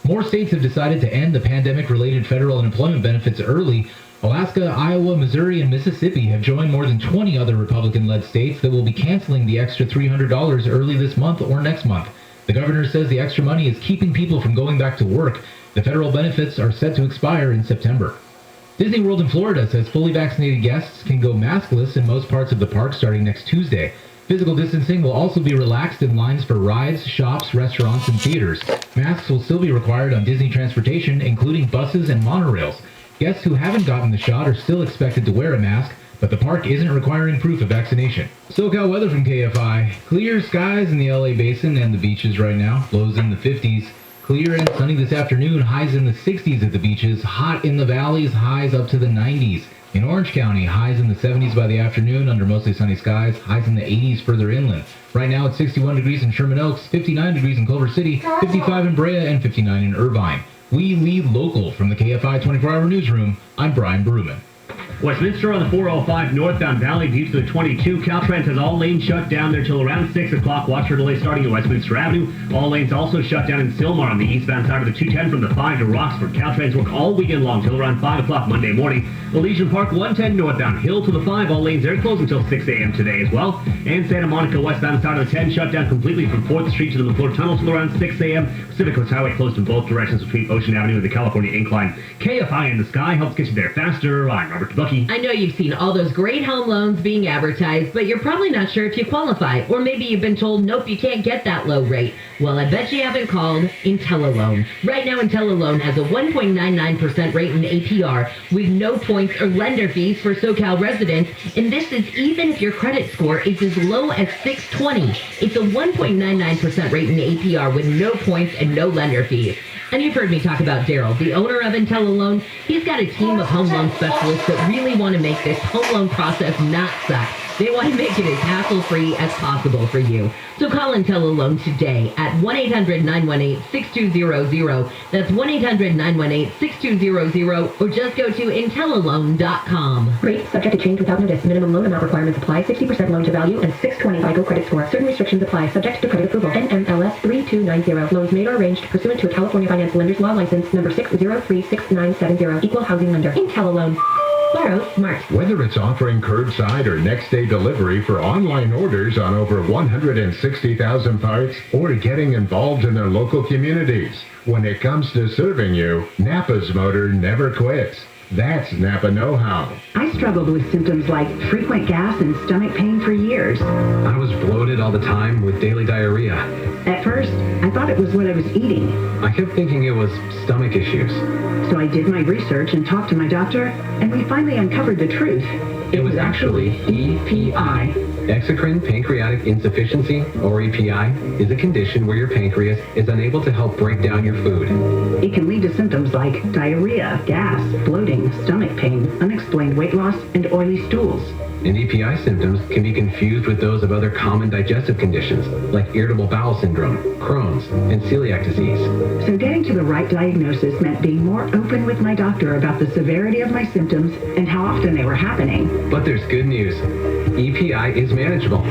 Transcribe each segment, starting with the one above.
More states have decided to end the pandemic-related federal unemployment benefits early. Alaska, Iowa, Missouri, and Mississippi have joined more than 20 other Republican-led states that will be canceling the extra $300 early this month or next month. The governor says the extra money is keeping people from going back to work. The federal benefits are set to expire in September. Disney World in Florida says fully vaccinated guests can go maskless in most parts of the park starting next Tuesday. Physical distancing will also be relaxed in lines for rides, shops, restaurants, and theaters. Masks will still be required on Disney transportation, including buses and monorails. Guests who haven't gotten the shot are still expected to wear a mask, but the park isn't requiring proof of vaccination. SoCal weather from KFI. Clear skies in the LA basin and the beaches right now. Lows in the 50s. Clear and sunny this afternoon. Highs in the 60s at the beaches. Hot in the valleys. Highs up to the 90s. In Orange County, highs in the 70s by the afternoon under mostly sunny skies. Highs in the 80s further inland. Right now it's 61 degrees in Sherman Oaks, 59 degrees in Culver City, 55 in Brea, and 59 in Irvine. We lead local from the KFI 24-hour newsroom. I'm Brian Bruman. Westminster on the 405 northbound Valley View to the 22. Caltrans has all lanes shut down there till around 6 o'clock. Watch for delays starting at Westminster Avenue. All lanes also shut down in Sylmar on the eastbound side of the 210 from the 5 to Roxford. Caltrans work all weekend long till around 5 o'clock Monday morning. Elysian Park 110 northbound Hill to the 5. All lanes there closed until 6 a.m. today as well. And Santa Monica westbound side of the 10 shut down completely from 4th Street to the McClure Tunnel till around 6 a.m. Pacific Coast Highway closed in both directions between Ocean Avenue and the California Incline. KFI in the sky helps get you there faster. I'm Robert Bucky. I know you've seen all those great home loans being advertised, but you're probably not sure if you qualify. Or maybe you've been told, nope, you can't get that low rate. Well, I bet you haven't called IntelliLoan. Right now, IntelliLoan has a 1.99% rate in APR with no points or lender fees for SoCal residents. And this is even if your credit score is as low as 620. It's a 1.99% rate in APR with no points and no lender fees. And you've heard me talk about Daryl, the owner of IntelliLoan. He's got a team of home loan specialists that really want to make this home loan process not suck. They want to make it as hassle-free as possible for you. So call IntelliLoan today at 1-800-918-6200. That's 1-800-918-6200, or just go to IntelliLoan.com. Rates subject to change without notice. Minimum loan amount requirements apply. 60% loan to value and 620 FICO credit score. Certain restrictions apply. Subject to credit approval. NMLS 3290. Loans made or arranged pursuant to a California Finance Lenders Law license number 6036970. Equal housing lender. IntelliLoan. Borrow smart. Whether it's offering curbside or next-day delivery for online orders on over 160,000 parts or getting involved in their local communities, when it comes to serving you, Napa's motor never quits. That's Napa know-how. I struggled with symptoms like frequent gas and stomach pain for years. I was bloated all the time with daily diarrhea. At first, I thought it was what I was eating. I kept thinking it was stomach issues. So I did my research and talked to my doctor, and we finally uncovered the truth. It was actually EPI. Exocrine pancreatic insufficiency, or EPI, is a condition where your pancreas is unable to help break down your food. It can lead to symptoms like diarrhea, gas, bloating, stomach pain, unexplained weight loss, and oily stools. And EPI symptoms can be confused with those of other common digestive conditions, like irritable bowel syndrome, Crohn's, and celiac disease. So getting to the right diagnosis meant being more open with my doctor about the severity of my symptoms and how often they were happening. But there's good news. EPI is manageable,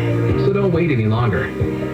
so don't wait any longer.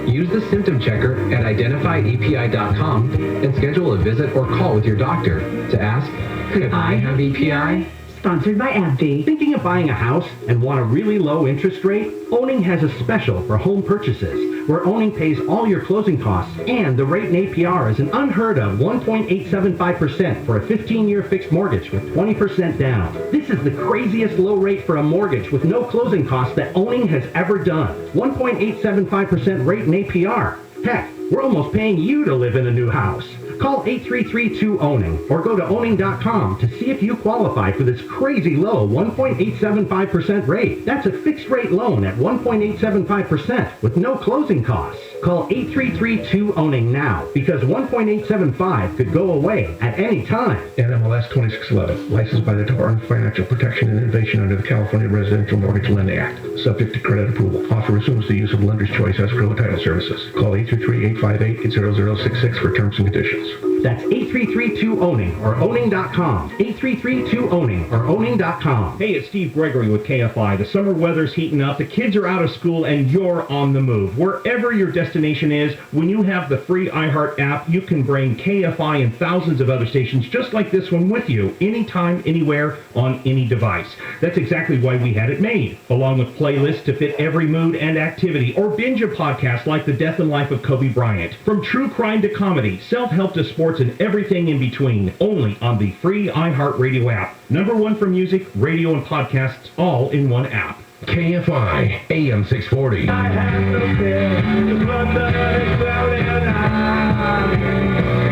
Use the symptom checker at identifyepi.com and schedule a visit or call with your doctor to ask, could I have EPI? Sponsored by AbbVie. Thinking of buying a house and want a really low interest rate? Owning has a special for home purchases, where Owning pays all your closing costs, and the rate in APR is an unheard of 1.875% for a 15-year fixed mortgage with 20% down. This is the craziest low rate for a mortgage with no closing costs that Owning has ever done. 1.875% rate in APR. Heck, we're almost paying you to live in a new house. Call 833-2-OWNING or go to owning.com to see if you qualify for this crazy low 1.875% rate. That's a fixed rate loan at 1.875% with no closing costs. Call 833-2-OWNING now because 1.875 could go away at any time. NMLS 2611, licensed by the Department of Financial Protection and Innovation under the California Residential Mortgage Lending Act, subject to credit approval. Offer assumes the use of lender's choice escrow and title services. Call 833-858-0066 for terms and conditions. That's 833-2-OWNING or owning.com. 833-2-OWNING or owning.com. Hey, it's Steve Gregory with KFI. The summer weather's heating up, the kids are out of school, and you're on the move. Wherever your destination is, when you have the free iHeart app, you can bring KFI and thousands of other stations just like this one with you, anytime, anywhere, on any device. That's exactly why we had it made, along with playlists to fit every mood and activity, or binge a podcast like The Death and Life of Kobe Bryant. From true crime to comedy, self-help to sports, and everything in between, only on the free iHeartRadio app. #1 for music, radio, and podcasts, all in one app. KFI AM 640. I have no fear, the blood that is flowing high.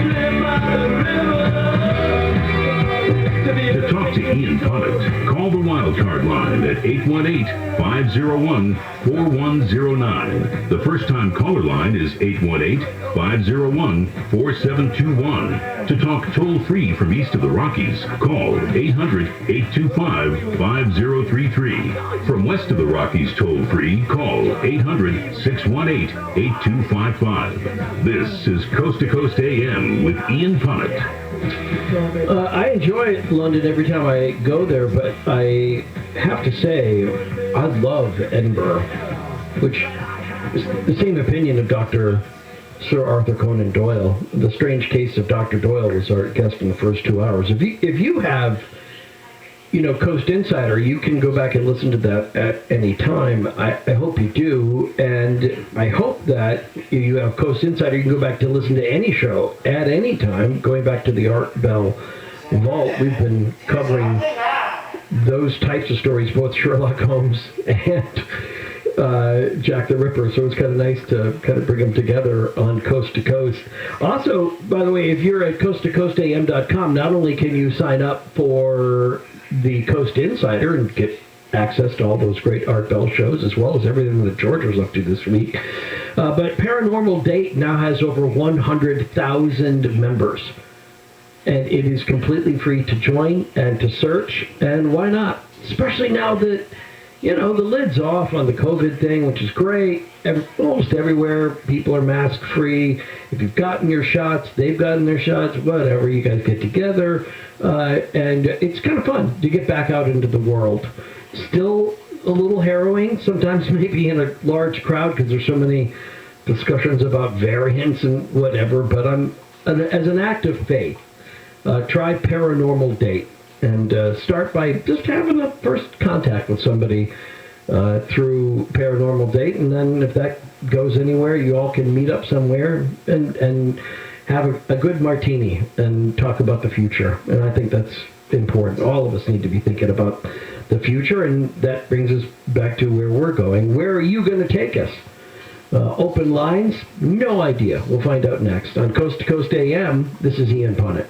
Live by the river. To talk to Ian Punnett, call the wildcard line at 818-501-4109. The first-time caller line is 818-501-4721. To talk toll-free from east of the Rockies, call 800-825-5033. From west of the Rockies toll-free, call 800-618-8255. This is Coast to Coast AM with Ian Punnett. I enjoy London every time I go there, but I have to say, I love Edinburgh, which is the same opinion of Dr. Sir Arthur Conan Doyle. The Strange Case of Dr. Doyle was our guest in the first 2 hours. If you have, Coast Insider, you can go back and listen to that at any time. I hope you do, and I hope that if you have Coast Insider, you can go back to listen to any show at any time. Going back to the Art Bell Vault, we've been covering those types of stories, both Sherlock Holmes and Jack the Ripper, so it's kind of nice to kind of bring them together on Coast to Coast. Also, by the way, if you're at coasttocoastam.com, not only can you sign up for the Coast Insider and get access to all those great Art Bell shows, as well as everything that George was up to this week, but Paranormal Date now has over 100,000 members. And it is completely free to join and to search, and why not? Especially now that, the lid's off on the COVID thing, which is great. Almost everywhere, people are mask-free. If you've gotten your shots, they've gotten their shots, whatever, you guys get together. And it's kind of fun to get back out into the world. Still a little harrowing, sometimes maybe in a large crowd, because there's so many discussions about variants and whatever, but as an act of faith, try Paranormal Date. And start by just having a first contact with somebody through Paranormal Date, and then if that goes anywhere, you all can meet up somewhere and have a good martini and talk about the future. And I think that's important. All of us need to be thinking about the future, and that brings us back to where we're going. Where are you going to take us? Open lines? No idea. We'll find out next. On Coast to Coast AM, this is Ian Punnett.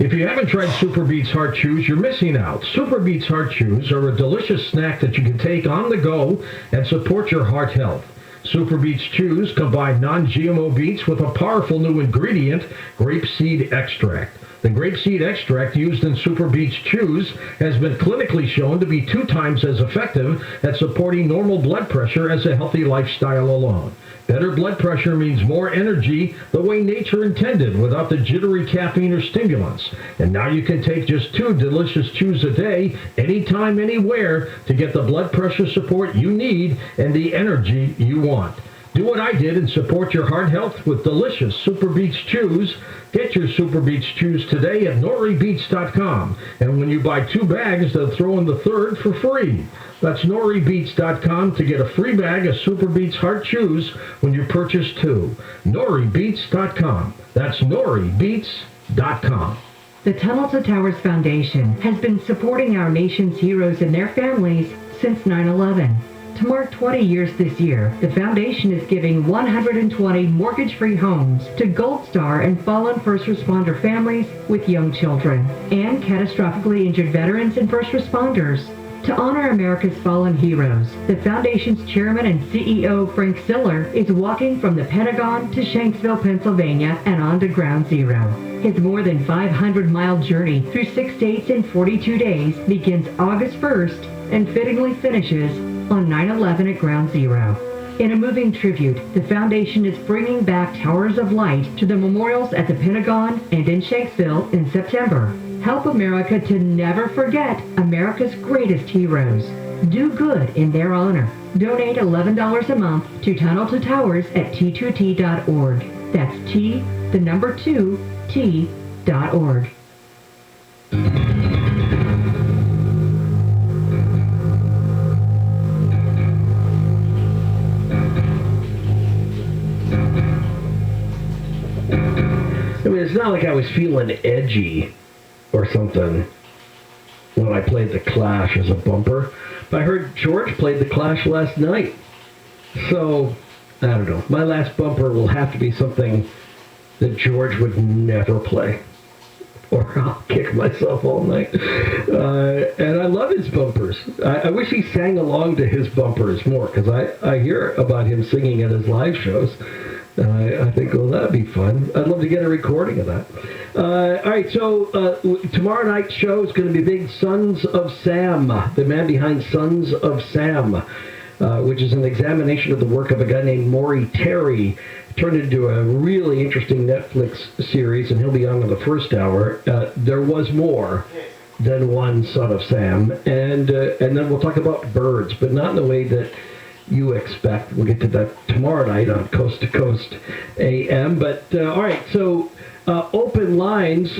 If you haven't tried Super Beets Heart Chews, you're missing out. Super Beets Heart Chews are a delicious snack that you can take on the go and support your heart health. Super Beets Chews combine non-GMO beets with a powerful new ingredient, grapeseed extract. The grapeseed extract used in Super Beets Chews has been clinically shown to be 2 times as effective at supporting normal blood pressure as a healthy lifestyle alone. Better blood pressure means more energy the way nature intended, without the jittery caffeine or stimulants. And now you can take just 2 delicious chews a day, anytime, anywhere, to get the blood pressure support you need and the energy you want. Do what I did and support your heart health with delicious Super Beets Chews. Get your Super Beets Chews today at noribeets.com. And when you buy 2 bags, they'll throw in the 3rd for free. That's noribeets.com to get a free bag of Super Beets Heart Chews when you purchase 2. noribeets.com. That's noribeets.com. The Tunnel to Towers Foundation has been supporting our nation's heroes and their families since 9/11. To mark 20 years this year, the foundation is giving 120 mortgage-free homes to Gold Star and fallen first responder families with young children and catastrophically injured veterans and first responders. To honor America's fallen heroes, the Foundation's chairman and CEO, Frank Siller, is walking from the Pentagon to Shanksville, Pennsylvania, and on to Ground Zero. His more than 500-mile journey through 6 states in 42 days begins August 1st and fittingly finishes on 9/11 at Ground Zero. In a moving tribute, the Foundation is bringing back Towers of Light to the memorials at the Pentagon and in Shanksville in September. Help America to never forget America's greatest heroes. Do good in their honor. Donate $11 a month to Tunnel to Towers at t2t.org. That's T, the number 2, T.org. I mean, it's not like I was feeling edgy or something when I played The Clash as a bumper. But I heard George played The Clash last night. So, I don't know. My last bumper will have to be something that George would never play. Or I'll kick myself all night. And I love his bumpers. I wish he sang along to his bumpers more, because I hear about him singing at his live shows. I think, well, that'd be fun. I'd love to get a recording of that. All right, so tomorrow night's show is going to be big. Sons of Sam, the man behind Sons of Sam, which is an examination of the work of a guy named Maury Terry. Turned into a really interesting Netflix series, and he'll be on in the first hour. There was more than one Son of Sam, and then we'll talk about birds, but not in the way that you expect. We'll get to that tomorrow night on Coast to Coast AM. But all right, so open lines.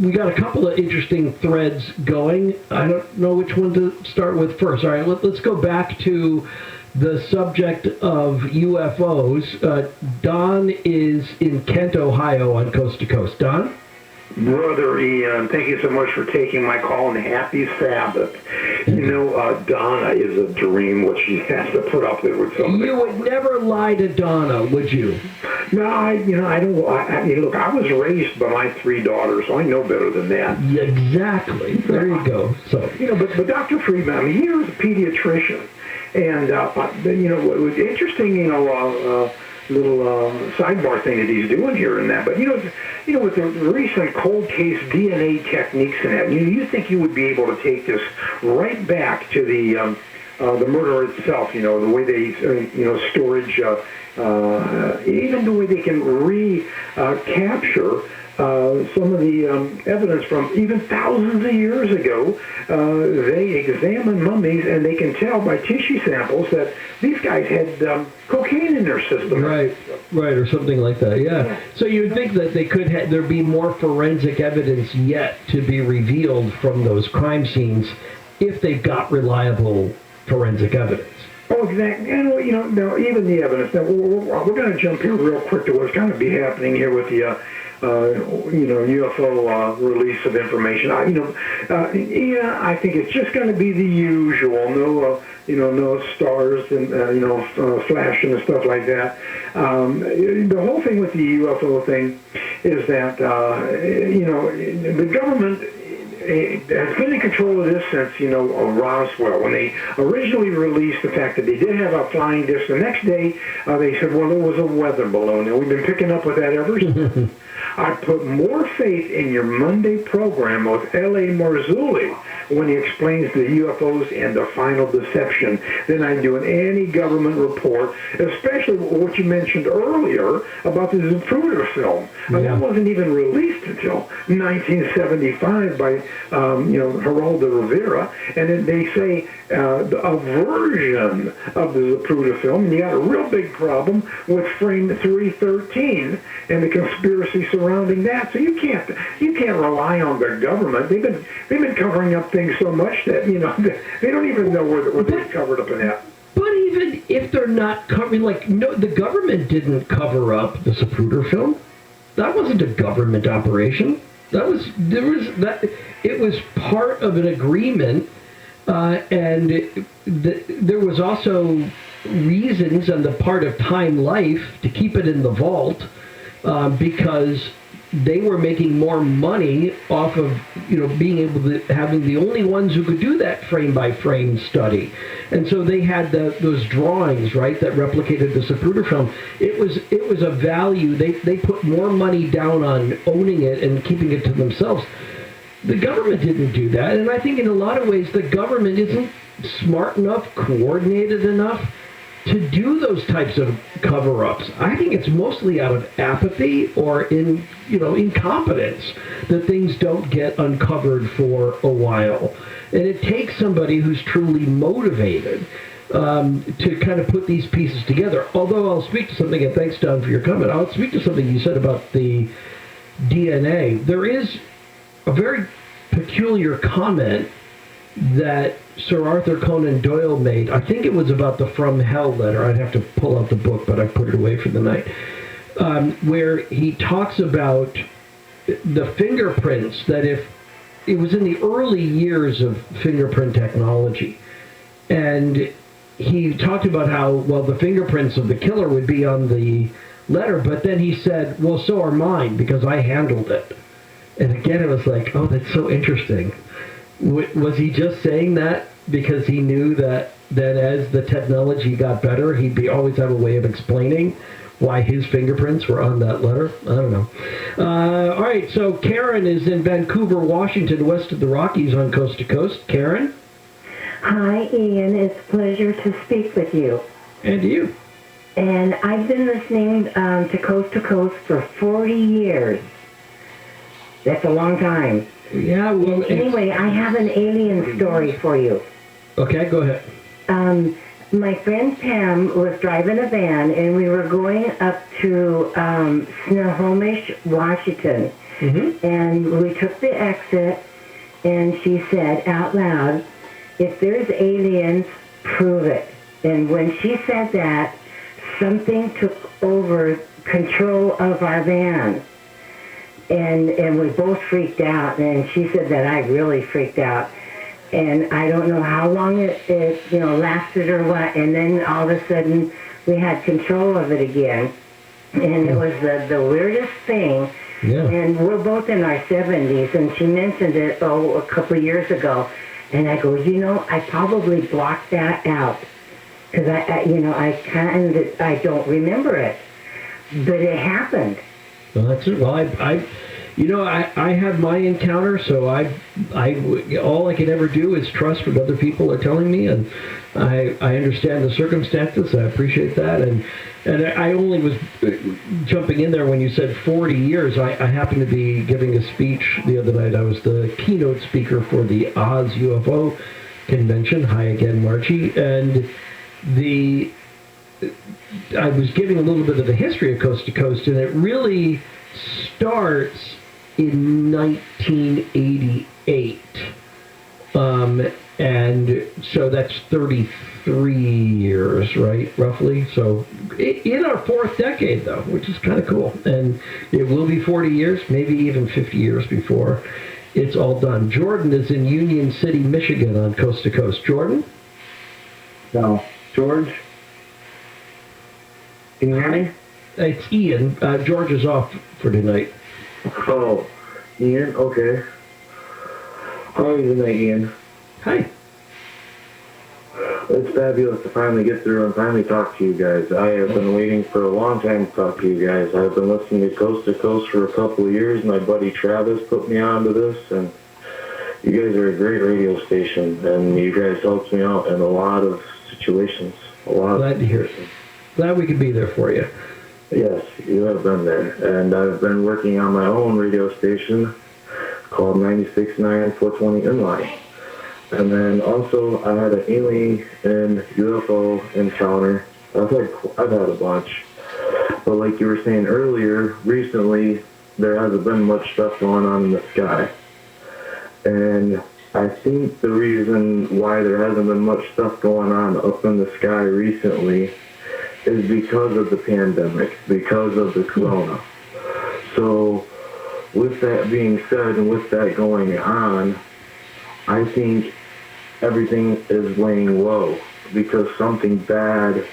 We got a couple of interesting threads going. I don't know which one to start with first. All right, let's go back to the subject of UFOs. Don is in Kent, Ohio on Coast to Coast. Don? Brother Ian, thank you so much for taking my call, and happy Sabbath. You know, Donna is a dream, what she has to put up with somebody. You would never lie to Donna, would you? No, I don't. Look, I was raised by my 3 daughters, so I know better than that. Yeah, exactly. There you go. So, but Dr. Friedman, I mean, he was a pediatrician, and what was interesting, little sidebar thing that he's doing here and that. But with the recent cold case DNA techniques and that, you think you would be able to take this right back to the murder itself. The way they storage, even the way they can recapture some of the evidence from even thousands of years ago. They examine mummies, and they can tell by tissue samples that these guys had cocaine in their system. Right, or something like that, yeah. So you'd think that they could there be more forensic evidence yet to be revealed from those crime scenes if they've got reliable forensic evidence. Oh, exactly. And, now, even the evidence. Now, we're going to jump here real quick to what's going to be happening here with the UFO release of information. I think it's just going to be the usual. No stars and flashing and stuff like that. The whole thing with the UFO thing is that the government has been in control of this since Roswell, when they originally released the fact that they did have a flying disc. The next day they said, well, it was a weather balloon, and we've been picking up with that ever since. I put more faith in your Monday program with L.A. Marzulli when he explains the UFOs and the final deception than I do in any government report, especially what you mentioned earlier about the Zapruder film. That wasn't even released until 1975 by Geraldo Rivera, and then they say a version of the Zapruder film, and you got a real big problem with frame 313 and the conspiracy surrounding that. So you can't rely on the government. They've been covering up things so much that they don't even know what they've covered up in that. But even if they're not covering, the government didn't cover up the Zapruder film. That wasn't a government operation. It was part of an agreement, and there was also reasons on the part of Time Life to keep it in the vault, because they were making more money off of, being able to having the only ones who could do that frame by frame study. And so they had those drawings, right, that replicated the Zapruder film. It was a value. They put more money down on owning it and keeping it to themselves. The government didn't do that. And I think in a lot of ways the government isn't smart enough, coordinated enough to do those types of cover-ups. I think it's mostly out of apathy or incompetence that things don't get uncovered for a while. And it takes somebody who's truly motivated to kind of put these pieces together. Although I'll speak to something, and thanks, Don, for your comment, I'll speak to something you said about the DNA. There is a very peculiar comment that Sir Arthur Conan Doyle made. I think it was about the From Hell letter. I'd have to pull out the book, but I put it away for the night. Where he talks about the fingerprints, that if it was in the early years of fingerprint technology, and he talked about how, well, the fingerprints of the killer would be on the letter, but then he said, well, so are mine, because I handled it. And again, it was like, oh, that's so interesting. Was he just saying that because he knew that as the technology got better, he'd always have a way of explaining why his fingerprints were on that letter? I don't know. All right, so Karen is in Vancouver, Washington, west of the Rockies on Coast to Coast. Karen? Hi, Ian. It's a pleasure to speak with you. And you. And I've been listening to Coast for 40 years. That's a long time. Yeah, well... Anyway, I have an alien story for you. Okay, go ahead. My friend Pam was driving a van, and we were going up to Snohomish, Washington. Mm-hmm. And we took the exit, and she said out loud, if there's aliens, prove it. And when she said that, something took over control of our van. And we both freaked out, and she said that I really freaked out. And I don't know how long it lasted or what, and then all of a sudden we had control of it again. And it was the weirdest thing. Yeah. And we're both in our 70s, and she mentioned it, a couple of years ago. And I go, I probably blocked that out. Because I don't remember it. But it happened. Well, that's it. Well, I had my encounter, so I all I can ever do is trust what other people are telling me, and I understand the circumstances. I appreciate that, and I only was jumping in there when you said 40 years. I happened to be giving a speech the other night. I was the keynote speaker for the Oz UFO convention. Hi again, Marchie, and I was giving a little bit of the history of Coast to Coast, and it really starts in 1988. And so that's 33 years, right, roughly? So in our fourth decade, though, which is kind of cool. And it will be 40 years, maybe even 50 years before it's all done. Jordan is in Union City, Michigan on Coast to Coast. Jordan? No. George? Can you hear me? It's Ian. George is off for tonight. Oh, Ian? Okay. How are you tonight, Ian? Hi. It's fabulous to finally get through and finally talk to you guys. I have been waiting for a long time to talk to you guys. I've been listening to Coast for a couple of years. My buddy Travis put me onto this, and you guys are a great radio station, and you guys helped me out in a lot of situations. Glad to hear it. Glad we could be there for you. Yes, you have been there. And I've been working on my own radio station called 96.9 420 Inline. And then also I had an alien and UFO encounter. I've had a bunch. But like you were saying earlier, recently there hasn't been much stuff going on in the sky. And I think the reason why there hasn't been much stuff going on up in the sky recently is because of the pandemic, because of the corona. So with that being said and with that going on, I think everything is laying low because something bad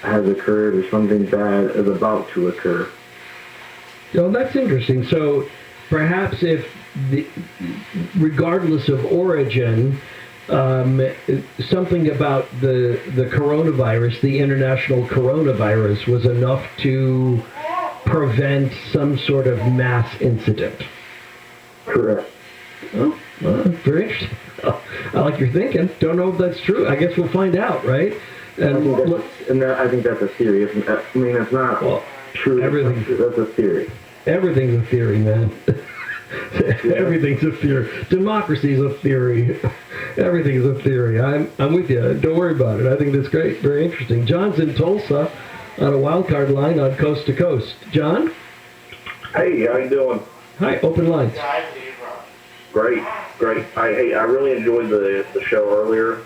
has occurred or something bad is about to occur. Oh, that's interesting. So perhaps if, regardless of origin, something about the coronavirus, the international coronavirus, was enough to prevent some sort of mass incident. Correct. Oh, well, very interesting. I like your thinking. Don't know if that's true. I guess we'll find out, right? And I think that's a theory. I mean, it's not true. That's a theory. Everything's a theory, man. Everything's a theory. Democracy's a theory. Everything's a theory. I'm with you. Don't worry about it. I think that's great. Very interesting. John's in Tulsa on a wild card line on Coast to Coast. John? Hey, how you doing? Hi, open lines. Great. I really enjoyed the show earlier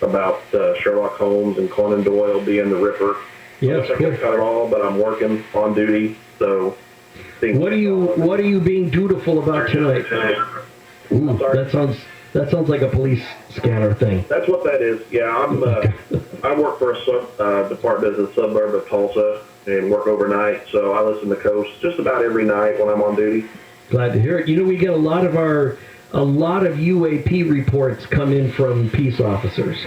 about Sherlock Holmes and Conan Doyle being the Ripper. Yes, I could cut it all, but I'm working on duty, so. What are you being dutiful about tonight? Ooh, that sounds like a police scanner thing. That's what that is. Yeah, I work for a department in the suburb of Tulsa and work overnight, so I listen to Coast just about every night when I'm on duty. Glad to hear it. You know, we get a lot of UAP reports come in from peace officers.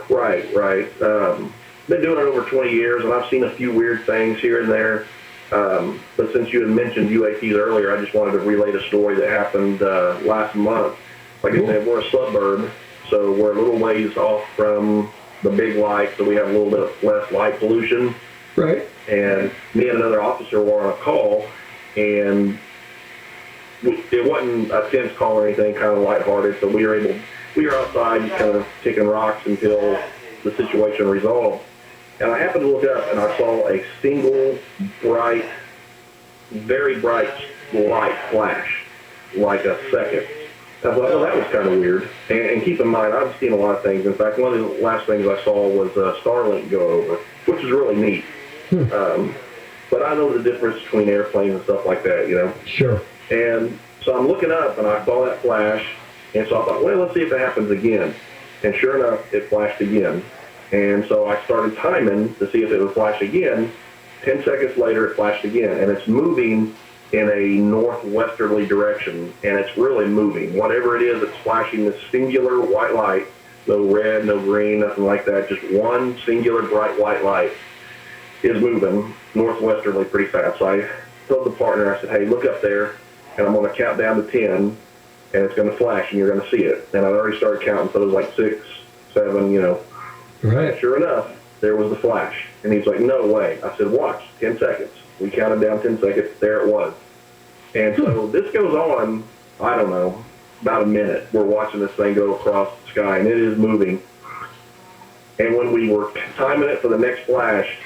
Right. Been doing it over 20 years, and I've seen a few weird things here and there. But since you had mentioned UAPs earlier, I just wanted to relay a story that happened last month. Like I said, we're a suburb, so we're a little ways off from the big lights, so we have a little bit less light pollution. Right. And me and another officer were on a call, and it wasn't a tense call or anything, kind of lighthearted, so we were outside kind of kicking rocks until the situation resolved. And I happened to look up, and I saw a single bright, very bright light flash, like a second. I thought, well, that was kind of weird. And keep in mind, I've seen a lot of things. In fact, one of the last things I saw was Starlink go over, which is really neat. But I know the difference between airplanes and stuff like that, you know? Sure. And so I'm looking up, and I saw that flash, and so I thought, well, let's see if it happens again. And sure enough, it flashed again. And so I started timing to see if it would flash again. 10 seconds later, it flashed again. And it's moving in a northwesterly direction, and it's really moving. Whatever it is, it's flashing this singular white light. No red, no green, nothing like that. Just one singular bright white light is moving northwesterly pretty fast. So I told the partner, I said, hey, look up there, and I'm going to count down to 10, and it's going to flash, and you're going to see it. And I'd already started counting, so it was like 6, 7, you know. Right. Sure enough, there was the flash. And he's like, no way. I said, watch, 10 seconds. We counted down 10 seconds. There it was. And so this goes on, I don't know, about a minute. We're watching this thing go across the sky, and it is moving. And when we were timing it for the next flash,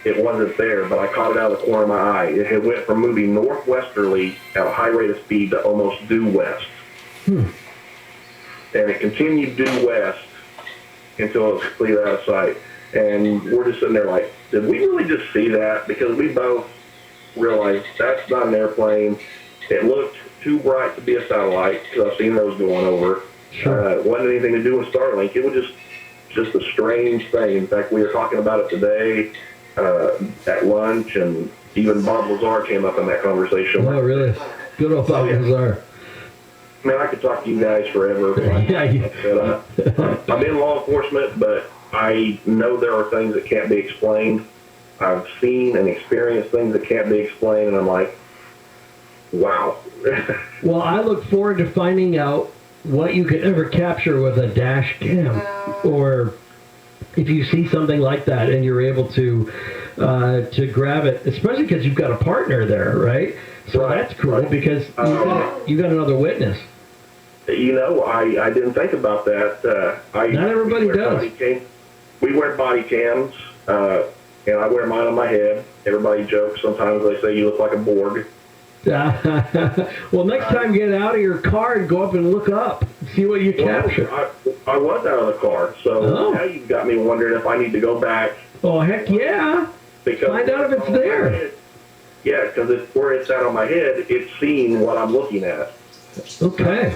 it wasn't there, but I caught it out of the corner of my eye. It had went from moving northwesterly at a high rate of speed to almost due west. And it continued due west until it was completely out of sight. And we're just sitting there like, did we really just see that? Because we both realized that's not an airplane. It looked too bright to be a satellite, because I've seen those going over. Sure. It wasn't anything to do with Starlink. It was just a strange thing. In fact, we were talking about it today at lunch, and even Bob Lazar came up in that conversation. Oh, really? Good old Bob Lazar. Man, I could talk to you guys forever. I'm in law enforcement, but I know there are things that can't be explained. I've seen and experienced things that can't be explained, and I'm like, wow. Well, I look forward to finding out what you could ever capture with a dash cam, or if you see something like that and you're able to grab it, especially because you've got a partner there, right? So that's cool, because you got another witness. You know, I didn't think about that. Not everybody does. We wear body cams, and I wear mine on my head. Everybody jokes. Sometimes they say you look like a Borg. Well, next time get out of your car and go up and look up. See what you capture. I was out of the car, so now you've got me wondering if I need to go back. Oh, heck yeah. Because find out if it's there. Yeah, because where it's out on my head, it's seeing what I'm looking at. Okay.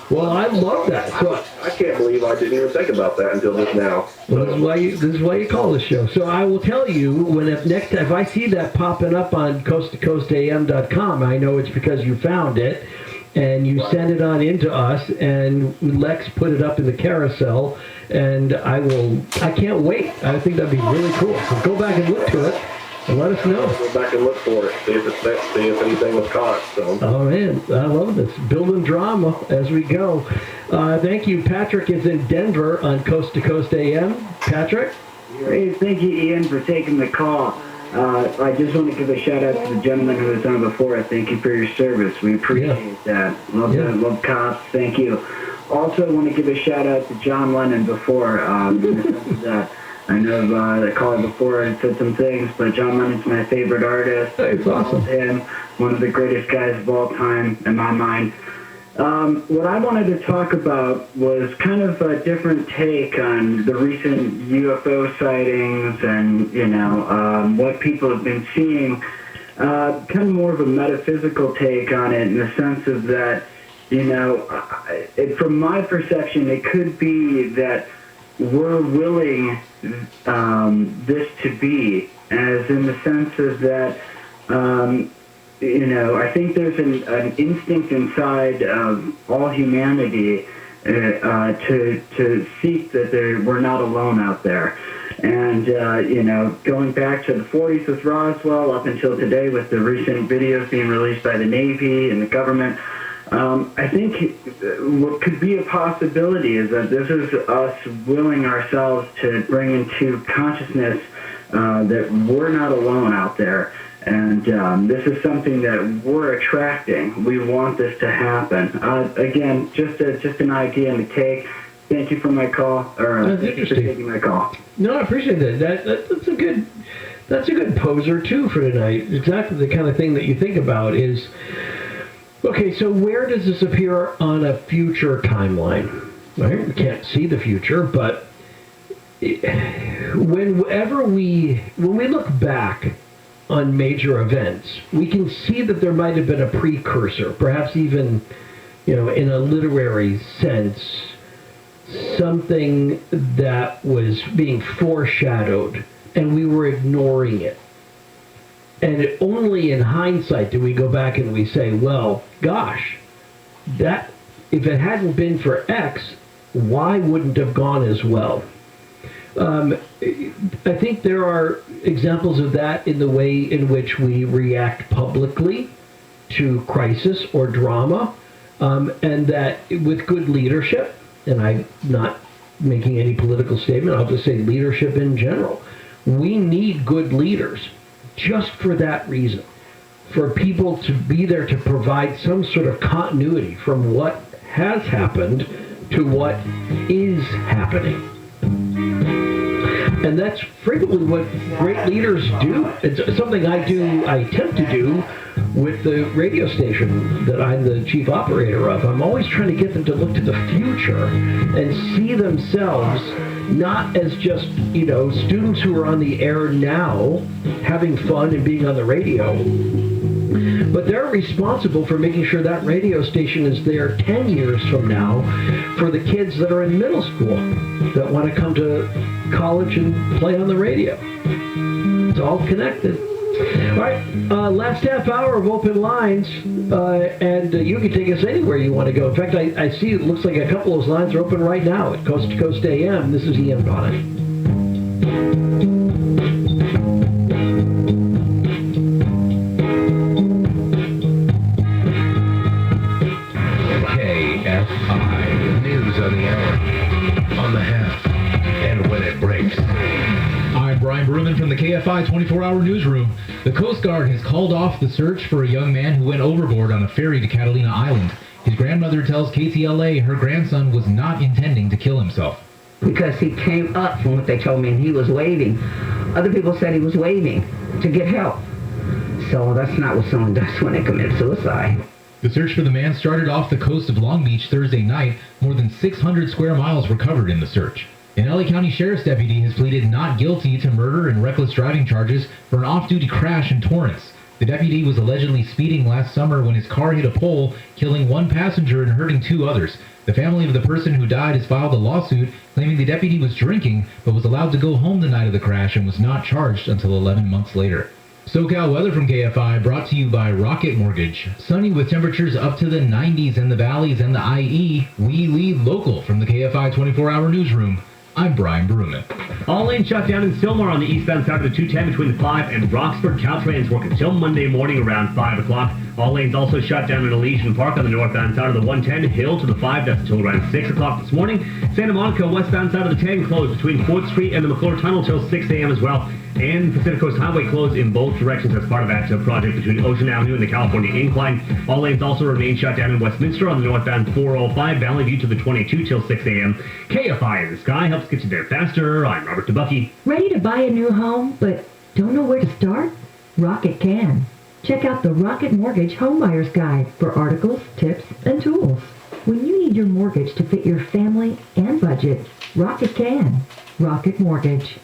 Well, I love that. So I can't believe I didn't even think about that until just now. well, this is why you call this show. So I will tell you when if I see that popping up on coasttocoastam.com, I know it's because you found it and you sent it on into us, and Lex put it up in the carousel, and I can't wait. I think that'd be really cool. So go back and look to it. And let us know. Go back and look for it. See if anything was caught. So. Oh man, I love this. Building drama as we go. Thank you. Patrick is in Denver on Coast to Coast AM. Patrick? Hey, thank you, Ian, for taking the call. I just want to give a shout out to the gentleman who was on before. Thank you for your service. We appreciate that. Love cops. Thank you. Also, want to give a shout out to John Lennon before. In the sense that I know the caller before had said some things, but John Lennon's my favorite artist. It's awesome. Him, one of the greatest guys of all time in my mind. What I wanted to talk about was kind of a different take on the recent UFO sightings and, what people have been seeing. Kind of more of a metaphysical take on it in the sense of that, from my perception, it could be that we're willing this to be, as in the sense of that, I think there's an instinct inside of all humanity to seek that we're not alone out there. And, going back to the 40s with Roswell up until today with the recent videos being released by the Navy and the government, I think what could be a possibility is that this is us willing ourselves to bring into consciousness that we're not alone out there. And this is something that we're attracting. We want this to happen. Again, just an idea and a take. Thank you for my call, That's thank you for taking my call. No, I appreciate that. That's a good poser too for tonight. Exactly the kind of thing that you think about is, okay, so where does this appear on a future timeline? Right? We can't see the future, but when we look back on major events, we can see that there might have been a precursor, perhaps even, in a literary sense, something that was being foreshadowed, and we were ignoring it. And only in hindsight do we go back and we say, well, gosh, that if it hadn't been for X, Y wouldn't have gone as well. I think there are examples of that in the way in which we react publicly to crisis or drama, and that with good leadership, and I'm not making any political statement, I'll just say leadership in general. We need good leaders just for that reason, for people to be there to provide some sort of continuity from what has happened to what is happening. And that's frequently what great leaders do. It's something I attempt to do with the radio station that I'm the chief operator of. I'm always trying to get them to look to the future and see themselves not as just, students who are on the air now having fun and being on the radio, but they're responsible for making sure that radio station is there 10 years from now for the kids that are in middle school that want to come to college and play on the radio. It's all connected. All right, last half hour of open lines, and you can take us anywhere you want to go. In fact, I see it looks like a couple of those lines are open right now at Coast to Coast AM. This is Ian Bonnet. KFI, news on the hour, on the half, and when it breaks. I'm Brian Berman from the KFI 24-hour newsroom. The Coast Guard has called off the search for a young man who went overboard on a ferry to Catalina Island. His grandmother tells KTLA her grandson was not intending to kill himself. Because he came up from what they told me and he was waving. Other people said he was waving to get help. So that's not what someone does when they commit suicide. The search for the man started off the coast of Long Beach Thursday night. More than 600 square miles were covered in the search. An LA County Sheriff's deputy has pleaded not guilty to murder and reckless driving charges for an off-duty crash in Torrance. The deputy was allegedly speeding last summer when his car hit a pole, killing one passenger and hurting two others. The family of the person who died has filed a lawsuit claiming the deputy was drinking but was allowed to go home the night of the crash and was not charged until 11 months later. SoCal weather from KFI brought to you by Rocket Mortgage. Sunny with temperatures up to the 90s in the valleys and the IE. We lead local from the KFI 24-hour newsroom. I'm Brian Bruman. All lanes shut down in Sylmar on the eastbound side of the 210 between 5 and Roxford. Caltrain's work until Monday morning around 5 o'clock. All lanes also shut down in Elysian Park on the northbound side of the 110, Hill to the 5, that's until around 6 o'clock this morning. Santa Monica westbound side of the 10 closed between 4th Street and the McClure Tunnel till 6 a.m. as well. And Pacific Coast Highway closed in both directions as part of that project between Ocean Avenue and the California Incline. All lanes also remain shut down in Westminster on the northbound 405, Valley View to the 22 till 6 a.m. KFI in the Sky helps get you there faster. I'm Robert DeBucky. Ready to buy a new home, but don't know where to start? Rocket can. Check out the Rocket Mortgage Homebuyer's Guide for articles, tips, and tools. When you need your mortgage to fit your family and budget, Rocket can. Rocket Mortgage.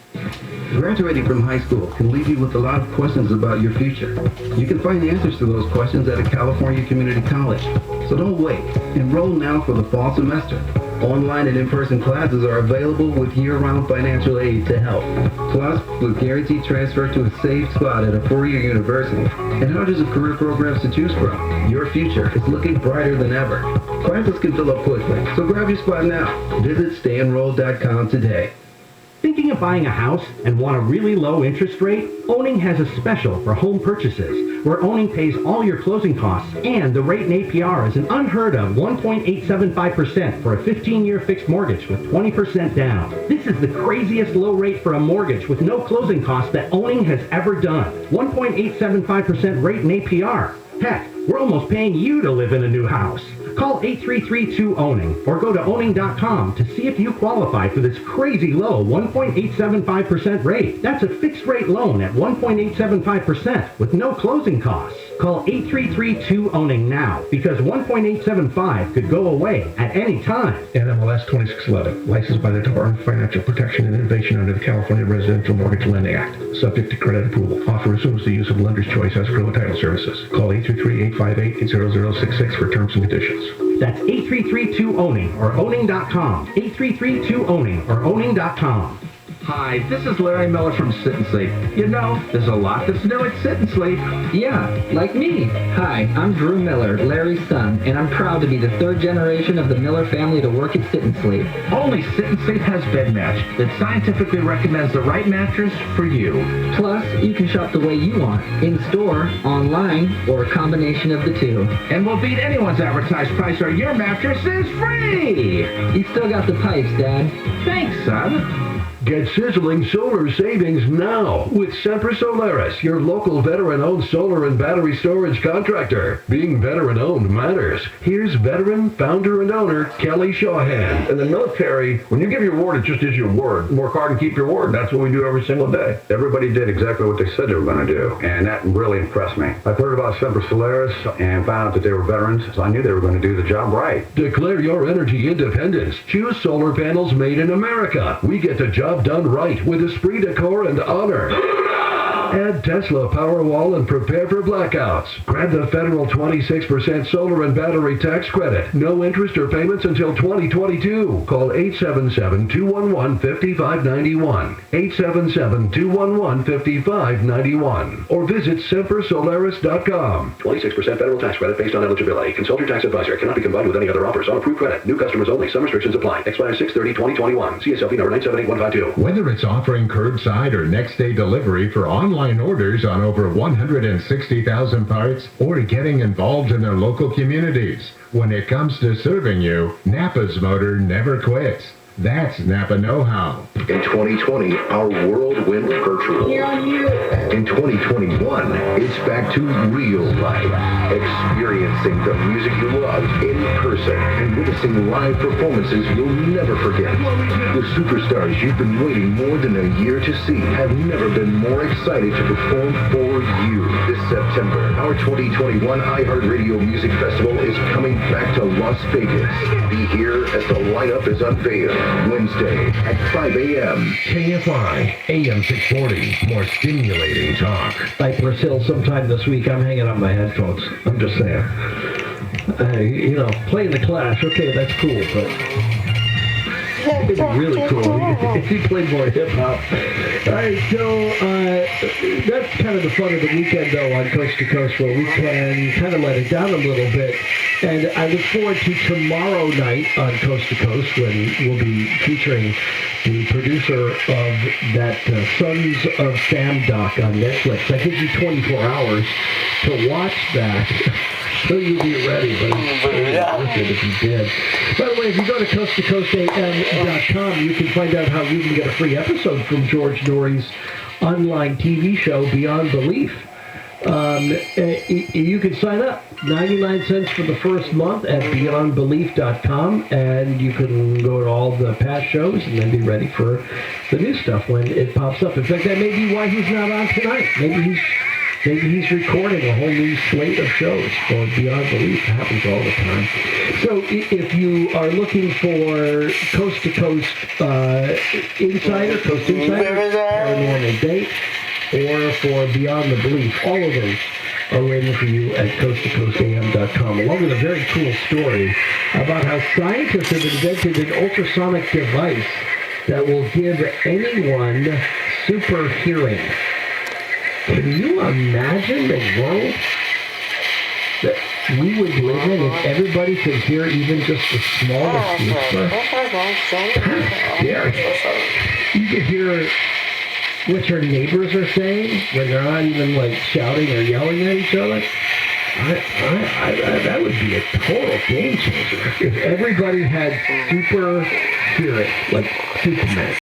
Graduating from high school can leave you with a lot of questions about your future. You can find answers to those questions at a California community college. So don't wait. Enroll now for the fall semester. Online and in-person classes are available with year-round financial aid to help. Plus, with guaranteed transfer to a safe spot at a four-year university and hundreds of career programs to choose from, your future is looking brighter than ever. Classes can fill up quickly, so grab your spot now. Visit stayenrolled.com today. Thinking of buying a house and want a really low interest rate? Owning has a special for home purchases, where Owning pays all your closing costs, and the rate in APR is an unheard of 1.875% for a 15-year fixed mortgage with 20% down. This is the craziest low rate for a mortgage with no closing costs that Owning has ever done. 1.875% rate in APR. Heck, we're almost paying you to live in a new house. Call 833-2-OWNING or go to owning.com to see if you qualify for this crazy low 1.875% rate. That's a fixed rate loan at 1.875% with no closing costs. Call 833-2-OWNING now because 1.875 could go away at any time. NMLS 2611, licensed by the Department of Financial Protection and Innovation under the California Residential Mortgage Lending Act. Subject to credit approval. Offer assumes the use of lender's choice escrow and title services. Call 833-858-80066 for terms and conditions. That's 833-2-OWNING or owning.com. 833-2-OWNING or owning.com. Hi, this is Larry Miller from Sit and Sleep. You know, there's a lot that's new at Sit and Sleep. Yeah, like me. Hi, I'm Drew Miller, Larry's son, and I'm proud to be the third generation of the Miller family to work at Sit and Sleep. Only Sit and Sleep has Bed Match that scientifically recommends the right mattress for you. Plus, you can shop the way you want, in-store, online, or a combination of the two. And we'll beat anyone's advertised price or your mattress is free! You still got the pipes, Dad. Thanks, son. Get sizzling solar savings now with Semper Solaris, your local veteran-owned solar and battery storage contractor. Being veteran-owned matters. Here's veteran, founder, and owner Kelly Shawhan. In the military, when you give your word, it just is your word. Work hard and keep your word. That's what we do every single day. Everybody did exactly what they said they were going to do, and that really impressed me. I've heard about Semper Solaris and found out that they were veterans, so I knew they were going to do the job right. Declare your energy independence. Choose solar panels made in America. We get the job done right with esprit de corps and honor. Add Tesla Powerwall and prepare for blackouts. Grab the federal 26% solar and battery tax credit. No interest or payments until 2022. Call 877-211-5591. 877-211-5591. Or visit sempersolaris.com. 26% federal tax credit based on eligibility. Consult your tax advisor. Cannot be combined with any other offers on approved credit. New customers only. Some restrictions apply. Expires 6/30/2021. CSLP number 978152. Whether it's offering curbside or next day delivery for online orders on over 160,000 parts or getting involved in their local communities. When it comes to serving you, Napa's motor never quits. That's Napa know-how. In 2020, our world went virtual. In 2021, it's back to real life. Experiencing the music you love in person and witnessing live performances you'll never forget. The superstars you've been waiting more than a year to see have never been more excited to perform for you. This September, our 2021 iHeartRadio Music Festival is coming back to Las Vegas. Be here as the lineup is unveiled. Wednesday at 5 a.m. KFI, AM 640, more stimulating talk. Like Brazil, sometime this week, I'm hanging up my headphones. I'm just saying. Playing the Clash, okay, that's cool, but it'd be really cool if you played more hip-hop. All right, so that's kind of the fun of the weekend, though, on Coast to Coast, where we can kind of let it down a little bit. And I look forward to tomorrow night on Coast to Coast, when we'll be featuring the producer of that Sons of Sam doc on Netflix. I give you 24 hours to watch that. So you'll be ready, but it's worth it if you did. By the way, if you go to coasttocoastam.com, you can find out how you can get a free episode from George Norrie's online TV show, Beyond Belief. You can sign up, 99 cents for the first month at beyondbelief.com, and you can go to all the past shows and then be ready for the new stuff when it pops up. In fact, that may be why he's not on tonight. Maybe he's recording a whole new slate of shows for Beyond Belief. It happens all the time. So if you are looking for Coast to Coast Insider, Coast Insider, Paranormal Date, or for Beyond the Belief, all of those are waiting for you at coasttocoastam.com, along with a very cool story about how scientists have invented an ultrasonic device that will give anyone super hearing. Can you imagine the world that we would live in if everybody could hear even just the smallest whisper? Scary. You could hear what your neighbors are saying when they're not even like shouting or yelling at each other. That would be a total game changer if everybody had super hearing, like Superman.